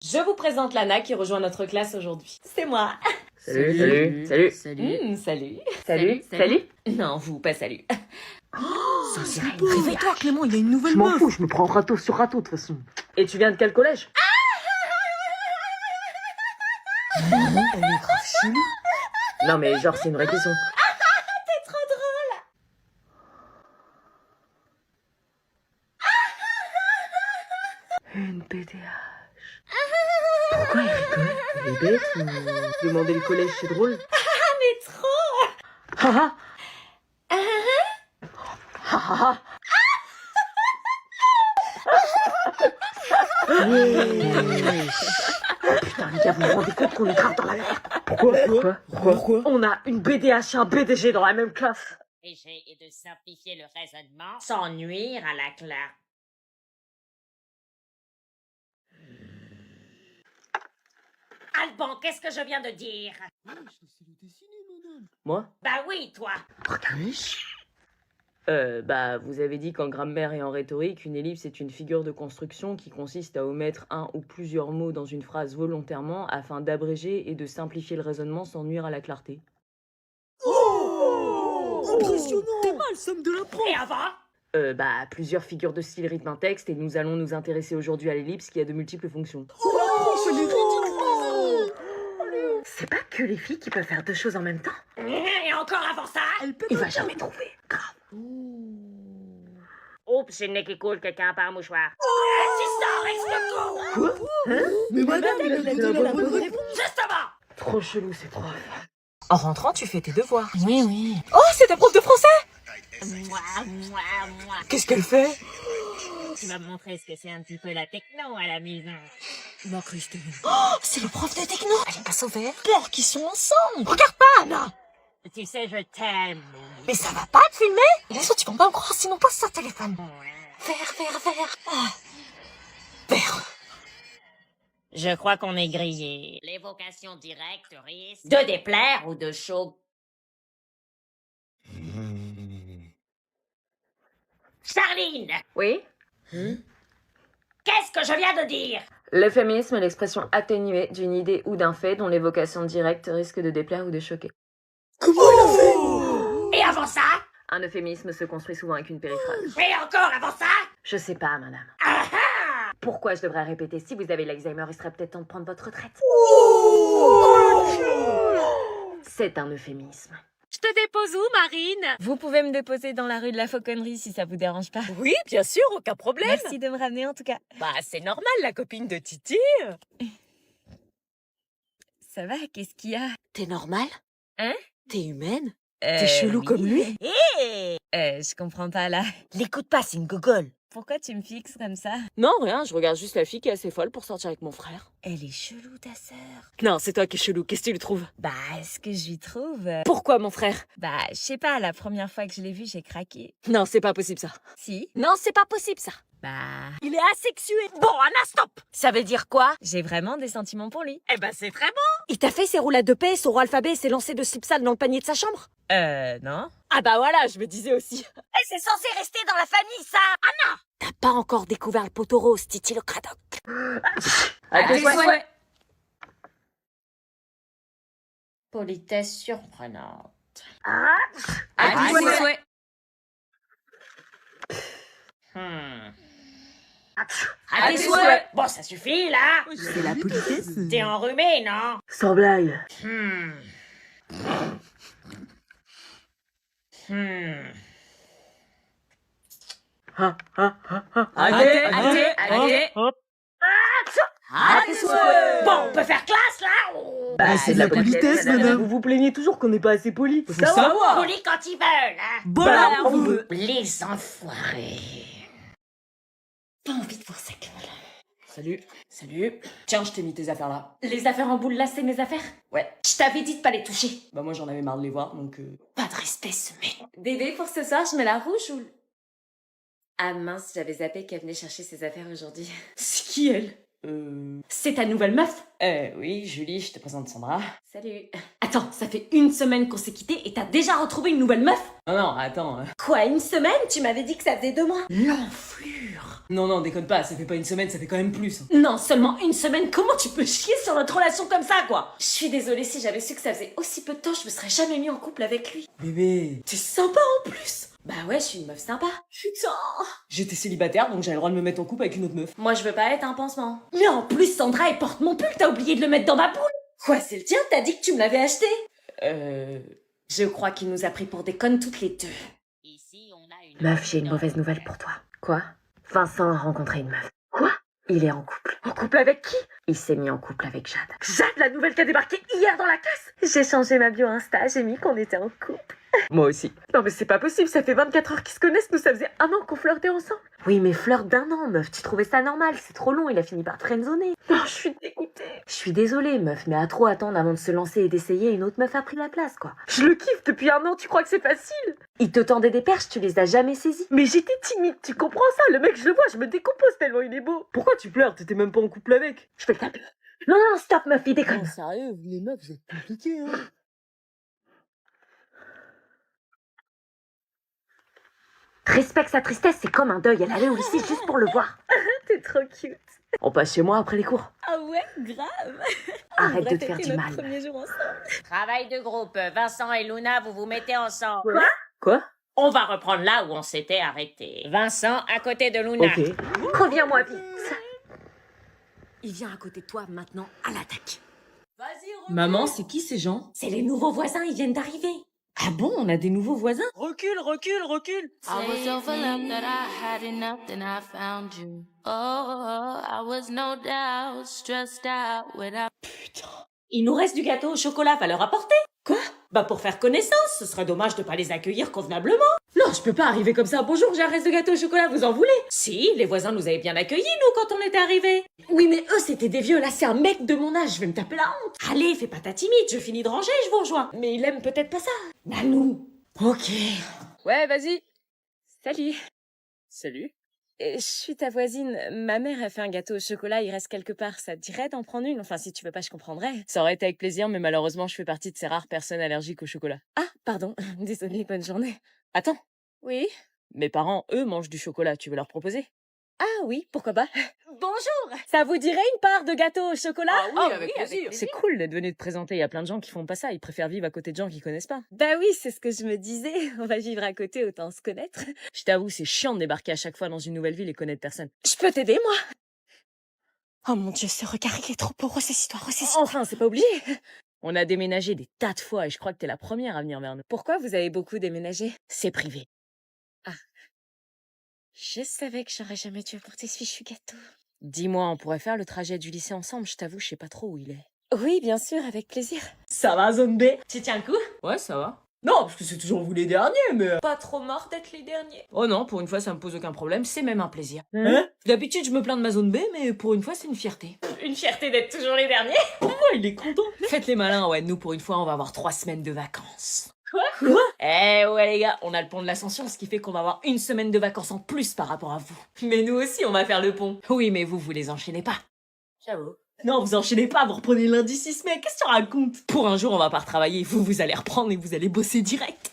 Je vous présente Lana qui rejoint notre classe aujourd'hui. C'est moi. Salut. Salut. Salut. Non, vous, pas salut. Ça, c'est Réveille-toi, Clément, il y a une nouvelle Je m'en meuf. fous, je me prends râteau sur râteau de toute façon. Et tu viens de quel collège? Elle est grave chelou. Non mais genre c'est une vraie question. T'es trop drôle. Une PDH. Pourquoi elle rigole? Elle est bête ou demander le collège c'est drôle? Ah, mais trop. Haha. Haha. Putain les gars, vous vous rendez compte qu'on est grave dans la merde? Pourquoi? On a une BDH et un BDG dans la même classe. Et de simplifier le raisonnement sans nuire à la classe. Alban, qu'est-ce que je viens de dire? Moi? Bah oui, toi. Bah, vous avez dit qu'en grammaire et en rhétorique, une ellipse est une figure de construction qui consiste à omettre un ou plusieurs mots dans une phrase volontairement afin d'abréger et de simplifier le raisonnement sans nuire à la clarté. Impressionnant. T'es mal, somme de l'impro. Et avant? Bah, plusieurs figures de style rythme un texte et nous allons nous intéresser aujourd'hui à l'ellipse qui a de multiples fonctions. C'est ridicule. C'est pas que les filles qui peuvent faire deux choses en même temps. Et encore avant ça? Elle peut Il va jamais trouver. Grave. Oups, c'est le nez qui coule, quelqu'un a pas un mouchoir. Tu sors avec ce coup! Mais madame, il a donné la bonne réponse. Justement! Trop chelou, c'est trop. En rentrant, tu fais tes devoirs. Oui. Oh, c'est ta prof de français. Moi. Qu'est-ce qu'elle fait? Tu vas me montrer ce que c'est un petit peu la techno à la maison. Ma Christine. Oh, c'est le prof de techno. Elle passe au vert. Peur qu'ils sont ensemble. Regarde pas, Anna. Tu sais, je t'aime. Mais ça va pas te filmer? Bien sûr, tu peux pas me croire, sinon pose ça téléphone. Vert. Ah. Vert. Je crois qu'on est grillé. L'évocation directe risque de déplaire ou de choquer. Charline, Oui? qu'est-ce que je viens de dire? Le féminisme est l'expression atténuée d'une idée ou d'un fait dont l'évocation directe risque de déplaire ou de choquer. Comment elle a fait? Et avant ça? Un euphémisme se construit souvent avec une périphrase. Et encore avant ça? Je sais pas, madame. Ah ah! Pourquoi je devrais répéter? Si vous avez l'Alzheimer, il serait peut-être temps de prendre votre retraite. C'est un euphémisme. Je te dépose où, Marine? Vous pouvez me déposer dans la rue de la Fauconnerie si ça vous dérange pas. Oui, bien sûr, aucun problème. Merci de me ramener en tout cas. Bah, c'est normal, la copine de Titi. Ça va, qu'est-ce qu'il y a? T'es normal? Hein? T'es humaine? T'es chelou oui. comme lui? Hé! Je comprends pas là. L'écoute pas, c'est une gogole. Pourquoi tu me fixes comme ça? Non, rien, je regarde juste la fille qui est assez folle pour sortir avec mon frère. Elle est chelou ta sœur. Non, c'est toi qui es chelou, qu'est-ce que tu lui trouves? Bah, ce que je lui trouve... Pourquoi mon frère? Bah, je sais pas, la première fois que je l'ai vu, j'ai craqué. Non, c'est pas possible ça. Si? Non, c'est pas possible ça. Bah, Il est asexué. Bon, Anna, stop. Ça veut dire quoi? j'ai vraiment des sentiments pour lui. Eh ben, c'est très bon. Il t'a fait ses roulades de paix, son alphabet et ses lancers de slip sale dans le panier de sa chambre? Non. Ah bah voilà, je me disais aussi. Eh, c'est censé rester dans la famille, ça. Anna! T'as pas encore découvert le poteau rose, Titi le cradoc. À tes souhaits. Politesse surprenante. À tes souhaits. À tes souhaits. Bon, ça suffit, là. C'est la politesse. T'es enrhumé, non? Sans blague. Allez. À tes souhaits. Bon, on peut faire classe, là? Bah, c'est de la politesse, madame. Vous vous plaignez toujours qu'on n'est pas assez poli. Faut savoir. Poli quand ils veulent, hein? Bon, alors, on veut. Les enfoirés. Pas envie de voir ça, Salut. Tiens, je t'ai mis tes affaires là. Les affaires en boule, là, c'est mes affaires? Ouais. Je t'avais dit de pas les toucher. Bah moi j'en avais marre de les voir, donc Pas de respect, ce mec. Bébé, pour ce soir, je mets la rouge ou... Ah mince, j'avais zappé qu'elle venait chercher ses affaires aujourd'hui. C'est qui elle? C'est ta nouvelle meuf? Oui, Julie, je te présente Sandra. Salut. Attends, ça fait une semaine qu'on s'est quitté et t'as déjà retrouvé une nouvelle meuf? Non, attends. Quoi, une semaine? Tu m'avais dit que ça faisait 2 mois. L'enflure. Non, non, déconne pas, ça fait pas une semaine, ça fait quand même plus. Non, seulement une semaine, comment tu peux chier sur notre relation comme ça, quoi? Je suis désolée, si j'avais su que ça faisait aussi peu de temps, je me serais jamais mis en couple avec lui. Bébé, T'es sympa en plus. Bah ouais, je suis une meuf sympa. Putain. j'étais célibataire, donc j'avais le droit de me mettre en couple avec une autre meuf. Moi, je veux pas être un pansement. Mais en plus, Sandra, elle porte mon pull, t'as oublié de le mettre dans ma boule. Quoi, c'est le tien? T'as dit que tu me l'avais acheté? Je crois qu'il nous a pris pour des connes toutes les deux. Ici, on a une... Meuf, j'ai une mauvaise nouvelle pour toi. Quoi? Vincent a rencontré une meuf. Quoi? Il est en couple. En couple avec qui? Il s'est mis en couple avec Jade. Jade, la nouvelle qui a débarqué hier dans la classe. J'ai changé ma bio Insta, j'ai mis qu'on était en couple. Moi aussi. Non mais c'est pas possible, ça fait 24 heures qu'ils se connaissent, nous ça faisait 1 an qu'on flirtait ensemble. Oui mais flirt d'1 an, meuf, tu trouvais ça normal, c'est trop long, il a fini par te friendzoner. Non, je suis dégoûtée. Je suis désolée meuf, mais à trop attendre avant de se lancer et d'essayer, une autre meuf a pris la place quoi. Je le kiffe depuis 1 an, tu crois que c'est facile? Il te tendait des perches, tu les as jamais saisies. Mais j'étais timide, tu comprends ça? Le mec je le vois, je me décompose tellement il est beau. Pourquoi tu pleures? T'étais même pas en couple avec. Je fais le taper. Non non, stop meuf, il déconne. Sérieux, vous les meufs, vous êtes compliqués, hein. Respecte sa tristesse, c'est comme un deuil, elle allait au lycée juste pour le voir. T'es trop cute. On passe chez moi après les cours. Ah ouais, grave. Arrête de te faire du mal. Jour ensemble. Travail de groupe. Vincent et Luna, vous vous mettez ensemble. Quoi? On va reprendre là où on s'était arrêté. Vincent à côté de Luna. Ok. Reviens-moi vite. Il vient à côté de toi maintenant à l'attaque. Vas-y, Maman, c'est qui ces gens? C'est les nouveaux voisins, ils viennent d'arriver. Ah bon, on a des nouveaux voisins? Recule, recule, recule. I was overwhelmed that I had enough, then I found you. Oh, I was no doubt stressed out without. Il nous reste du gâteau au chocolat, va leur apporter. Quoi? Bah pour faire connaissance, ce serait dommage de pas les accueillir convenablement. Non, je peux pas arriver comme ça. Bonjour, j'ai un reste de gâteau au chocolat, vous en voulez? Si, les voisins nous avaient bien accueillis, nous, quand on était arrivés. Oui, mais eux, c'était des vieux, là, c'est un mec de mon âge, je vais me taper la honte. Allez, fais pas ta timide, je finis de ranger, je vous rejoins. Mais il aime peut-être pas ça. Nanou. Ok. Ouais, vas-y. Salut. Salut. Je suis ta voisine. Ma mère a fait un gâteau au chocolat, il reste quelque part. Ça te dirait d'en prendre une? Enfin, si tu veux pas, je comprendrais. Ça aurait été avec plaisir, mais malheureusement, je fais partie de ces rares personnes allergiques au chocolat. Ah, pardon. Désolée, bonne journée. Attends. Oui? Mes parents, eux, mangent du chocolat. Tu veux leur proposer? Ah oui, pourquoi pas. Bonjour. Ça vous dirait une part de gâteau au chocolat? Ah oui, avec plaisir. C'est cool d'être venu te présenter. Il y a plein de gens qui font pas ça. Ils préfèrent vivre à côté de gens qu'ils connaissent pas. Bah oui, c'est ce que je me disais. On va vivre à côté, autant se connaître. Je t'avoue, c'est chiant de débarquer à chaque fois dans une nouvelle ville et connaître personne. Je peux t'aider, moi? Oh mon Dieu, ce regard, il est trop beau. Ressaisis-toi, ressaisis-toi. Enfin, c'est pas obligé. On a déménagé des tas de fois et je crois que t'es la première à venir vers nous. Pourquoi vous avez beaucoup déménagé? C'est privé. Ah. Je savais que j'aurais jamais dû apporter ce fichu gâteau. Dis-moi, on pourrait faire le trajet du lycée ensemble, je t'avoue, je sais pas trop où il est. Oui, bien sûr, avec plaisir. Ça va, zone B? Tu tiens le coup? Ouais, ça va. Non, parce que c'est toujours vous les derniers, mais... Pas trop mort d'être les derniers. Oh non, pour une fois, ça me pose aucun problème, c'est même un plaisir. Hein? D'habitude, je me plains de ma zone B, mais pour une fois, c'est une fierté. Une fierté d'être toujours les derniers. Oh, il est content. Faites les malins, ouais, nous, pour une fois, on va avoir 3 semaines de vacances. Quoi? Eh ouais, les gars, on a le pont de l'Ascension, ce qui fait qu'on va avoir 1 semaine de vacances en plus par rapport à vous. Mais nous aussi, on va faire le pont. Oui, mais vous les enchaînez pas. J'avoue. Non, vous enchaînez pas, vous reprenez lundi 6 mai, qu'est-ce que tu racontes? Pour un jour, on va pas retravailler, vous allez reprendre et vous allez bosser direct.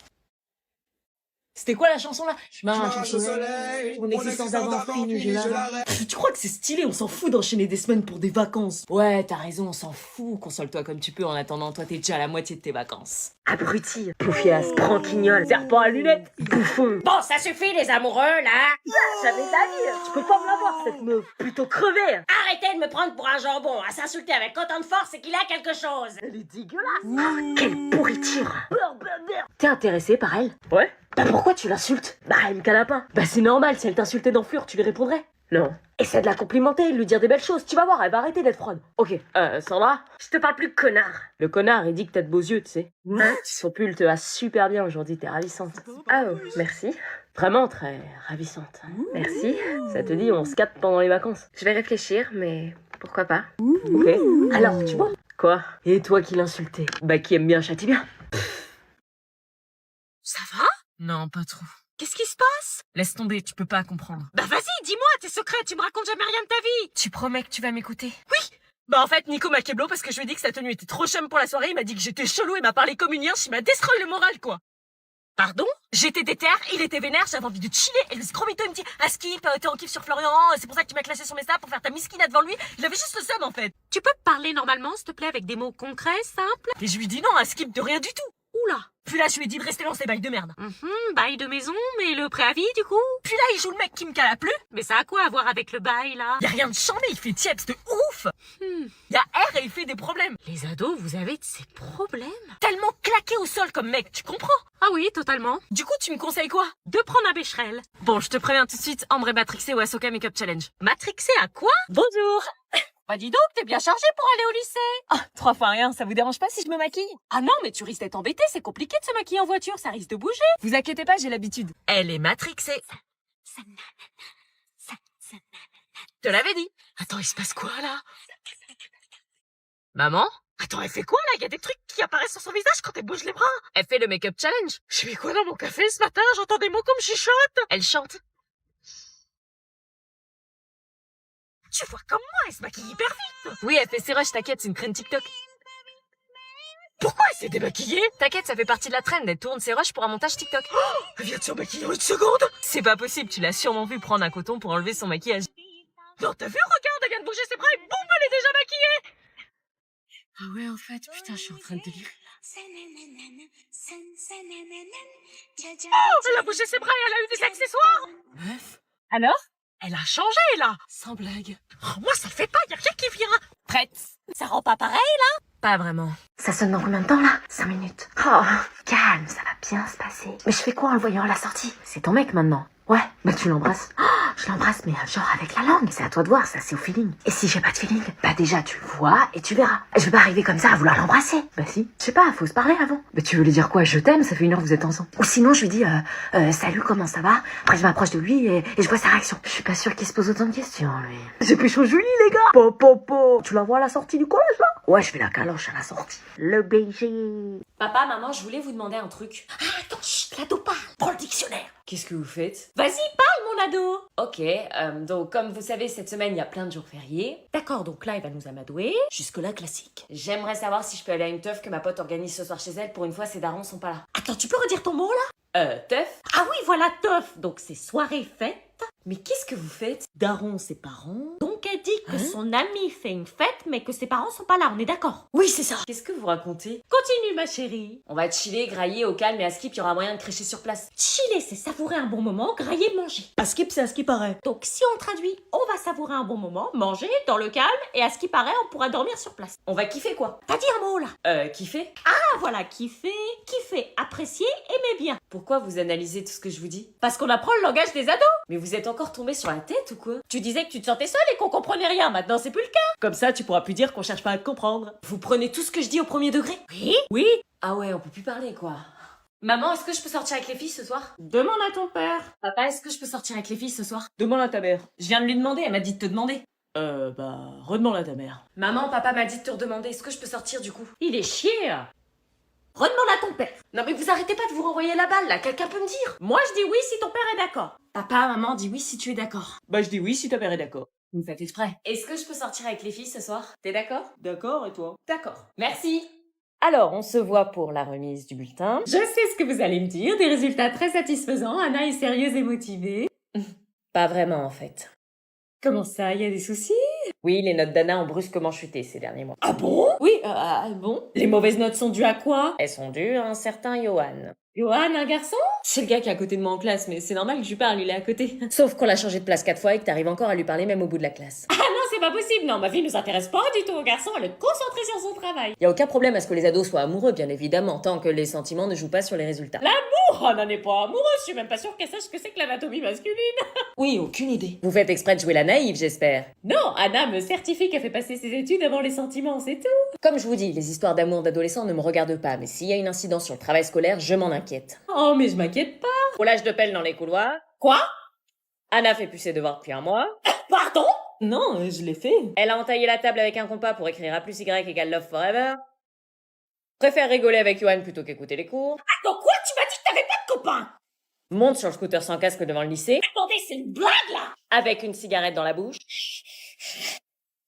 C'était quoi la chanson là? Je marche au soleil, mon existence d'avant finie, je l'arrête. Tu crois que c'est stylé? On s'en fout d'enchaîner des semaines pour des vacances. Ouais, t'as raison, on s'en fout. Console-toi comme tu peux en attendant, toi t'es déjà à la moitié de tes vacances. Abruti, poufiasse, branquignol, serpent à lunettes, bouffon. Bon, ça suffit les amoureux, là. J'avais d'avis, tu peux pas me l'avoir cette meuf, plutôt crevée. Arrêtez de me prendre pour un jambon. À s'insulter avec autant de force, c'est qu'il a quelque chose. Elle est dégueulasse. Quelle pourriture. T'es intéressé par elle? Ouais? Bah pourquoi tu l'insultes? Bah elle me canapin. Bah c'est normal, si elle t'insultait dans Fleur, tu lui répondrais? Non. Essaie de la complimenter, lui dire des belles choses, tu vas voir, elle va arrêter d'être froide. Ok, Sandra? Je te parle plus de connard. Le connard, il dit que t'as de beaux yeux, tu sais. Hein? Son pull te va super bien aujourd'hui, t'es ravissante. Ah oh, merci. Vraiment très ravissante. Merci. Ça te dit, on se capte pendant les vacances? Je vais réfléchir, mais pourquoi pas? Ok. Alors, tu vois? Quoi? Et toi qui l'insultais? Bah qui aime bien châtie bien. Ça va? Non, pas trop. Qu'est-ce qui se passe? Laisse tomber, tu peux pas comprendre. Bah vas-y, dis-moi tes secrets, tu me racontes jamais rien de ta vie. Tu promets que tu vas m'écouter? Oui. Bah en fait, Nico m'a keblo parce que je lui ai dit que sa tenue était trop chum pour la soirée, il m'a dit que j'étais chelou et m'a parlé comme une yinche, il m'a destroy le moral quoi. Pardon? J'étais déter, il était vénère, j'avais envie de chiller, et le scromito il me dit « Ah Skip, t'es en kiff sur Florian, c'est pour ça que tu m'as clashé sur mes snaps pour faire ta miskina devant lui. » J'avais juste le seum en fait. Tu peux parler normalement, s'il te plaît, avec des mots concrets, simples? Et je lui dis non, à Skip de rien du tout. Oula. Puis là je lui ai dit de rester dans ses bails de merde. Bail de maison, mais le préavis, du coup? Puis là il joue le mec qui me cala plus. Mais ça a quoi à voir avec le bail, là? Y a rien de chambé, il fait tieps de ouf. Y a R et il fait des problèmes. Les ados, vous avez de ces problèmes? Tellement claqué au sol comme mec, tu comprends? Ah oui, totalement. Du coup tu me conseilles quoi? De prendre un bécherel. Bon, je te préviens tout de suite, Ambre est matrixée au Ahsoka Makeup Challenge. Matrixé à quoi? Bonjour. Bah dis donc, t'es bien chargé pour aller au lycée. Ah, 3 fois rien, ça vous dérange pas si je me maquille? Ah non, mais tu risques d'être embêté, c'est compliqué de se maquiller en voiture, ça risque de bouger. Vous inquiétez pas, j'ai l'habitude. Elle est matrixée. Je te l'avais dit. Attends, il se passe quoi, là? Maman? Attends, elle fait quoi, là? Il y a des trucs qui apparaissent sur son visage quand elle bouge les bras. Elle fait le make-up challenge. Je fais quoi dans mon café ce matin? J'entends des mots comme chuchote. Elle chante. Tu vois comme moi, elle se maquille hyper vite. Oui, elle fait ses rushs, t'inquiète, c'est une crème TikTok. Pourquoi elle s'est démaquillée? T'inquiète, ça fait partie de la trend, elle tourne ses rushs pour un montage TikTok. Elle vient de se maquiller en une seconde. C'est pas possible, tu l'as sûrement vu prendre un coton pour enlever son maquillage. Non, t'as vu? Regarde, elle vient de bouger ses bras et boum, elle est déjà maquillée. Ah ouais, en fait, putain, je suis en train de délirer. Oh, elle a bougé ses bras et elle a eu des accessoires. Meuf, Alors? Elle a changé, là. sans blague. Oh, moi, ça le fait pas, y a rien qui vient. Prête? Ça rend pas pareil? Pas vraiment. Ça sonne dans combien de temps, là? 5 minutes. Oh, calme, ça va bien se passer. Mais je fais quoi en le voyant à la sortie? C'est ton mec, maintenant. Ouais, bah tu l'embrasses. Oh, je l'embrasse, mais genre avec la langue. C'est à toi de voir, ça, c'est au feeling. Et si j'ai pas de feeling, bah déjà, tu le vois et tu verras. Je vais pas arriver comme ça à vouloir l'embrasser. Bah si. Je sais pas, faut se parler avant. Bah tu veux lui dire quoi? Je t'aime, ça fait 1 heure que vous êtes ensemble. Ou sinon, je lui dis, salut, comment ça va? Après, je m'approche de lui et je vois sa réaction. Je suis pas sûre qu'il se pose autant de questions, lui. J'ai pécho Julie, les gars. Po. Tu la vois à la sortie du collège, là? Ouais, je fais la caloche à la sortie. Le BG. Papa, maman, je voulais vous demander un truc. Ah, attends, chut, l'ado parle. Prends le dictionnaire. Qu'est-ce que vous faites? Vas-y, parle, mon ado. Ok, donc comme vous savez, cette semaine, il y a plein de jours fériés. D'accord, donc là, il va nous amadouer. Jusque-là, classique. J'aimerais savoir si je peux aller à une teuf que ma pote organise ce soir chez elle. Pour une fois, ses darons sont pas là. Attends, tu peux redire ton mot, là? Teuf? Ah oui, voilà, teuf. Donc, c'est soirée fête. Mais qu'est-ce que vous faites? Daron, ses parents. Donc, elle dit que son ami fait une fête, mais que ses parents sont pas là, on est d'accord? Oui, c'est ça. Qu'est-ce que vous racontez? Continue, ma chérie. On va chiller, grailler au calme et à Skip, il y aura moyen de crécher sur place. Chiller, c'est savourer un bon moment, grailler, manger. À Skip, c'est à ce qui paraît. Donc, si on traduit, on va savourer un bon moment, manger, dans le calme, et à ce qui paraît, on pourra dormir sur place. On va kiffer quoi? T'as dit un mot, là? Kiffer? Ah, voilà, kiffer, apprécier, aimer bien. Pourquoi vous analysez tout ce que je vous dis? Parce qu'on apprend le langage des ados. Mais vous êtes encore tombé sur la tête ou quoi? Tu disais que tu te sentais seule et qu'on comprenait rien, maintenant c'est plus le cas. Comme ça, tu pourras plus dire qu'on cherche pas à te comprendre. Vous prenez tout ce que je dis au premier degré? Oui? Oui? Ah ouais, on peut plus parler quoi. Maman, est-ce que je peux sortir avec les filles ce soir? Demande à ton père. Papa, est-ce que je peux sortir avec les filles ce soir? Demande à ta mère. Je viens de lui demander, elle m'a dit de te demander. Redemande à ta mère. Maman, papa m'a dit de te redemander, est-ce que je peux sortir du coup? Il est chier. Redemande à ton père. Non mais vous arrêtez pas de vous renvoyer la balle là, quelqu'un peut me dire? Moi je dis oui si ton père est d'accord. Papa, maman, dis oui si tu es d'accord. Bah, je dis oui si ta mère est d'accord. Vous me faites exprès. Est-ce que je peux sortir avec les filles ce soir? T'es d'accord? D'accord, et toi? D'accord. Merci. Alors, on se voit pour la remise du bulletin. Je sais ce que vous allez me dire, des résultats très satisfaisants, Anna est sérieuse et motivée. Pas vraiment, en fait. Comment ça, il y a des soucis? Oui, les notes d'Anna ont brusquement chuté ces derniers mois. Ah bon? Oui, bon. Les mauvaises notes sont dues à quoi? Elles sont dues à un certain Johan. Johan, un garçon? C'est le gars qui est à côté de moi en classe, mais c'est normal que je lui parle, il est à côté. Sauf qu'on l'a changé de place 4 fois et que t'arrives encore à lui parler même au bout de la classe. Ah non, c'est pas possible, non, ma fille nous intéresse pas du tout au garçon, elle est concentrée sur son travail. Y a aucun problème à ce que les ados soient amoureux, bien évidemment, tant que les sentiments ne jouent pas sur les résultats. Oh, Anna n'est pas amoureuse, je suis même pas sûre qu'elle sache ce que c'est que l'anatomie masculine. Oui, aucune idée. Vous faites exprès de jouer la naïve, j'espère. Non, Anna me certifie qu'elle fait passer ses études avant les sentiments, c'est tout. Comme je vous dis, les histoires d'amour d'adolescents ne me regardent pas, mais s'il y a une incidence sur le travail scolaire, je m'en inquiète. Oh, mais je m'inquiète pas. Roulage de pelle dans les couloirs. Quoi? Anna fait plus ses devoirs depuis un mois. Pardon? Non, je l'ai fait. Elle a entaillé la table avec un compas pour écrire A plus Y égale Love Forever. Préfère rigoler avec Johan plutôt qu'écouter les cours. Attends, quoi? Tu m'as dit que t'avais pas de copain? Monte sur le scooter sans casque devant le lycée, Attendez, c'est une blague, là? avec une cigarette dans la bouche.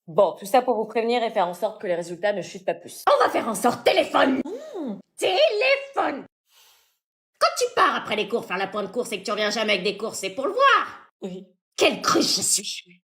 Bon, tout ça pour vous prévenir et faire en sorte que les résultats ne chutent pas plus. On va faire en sorte téléphone. Téléphone. Quand Quand tu pars après les cours faire la pointe course et que tu reviens jamais avec des courses, c'est pour le voir. Oui. Quelle cruche je suis.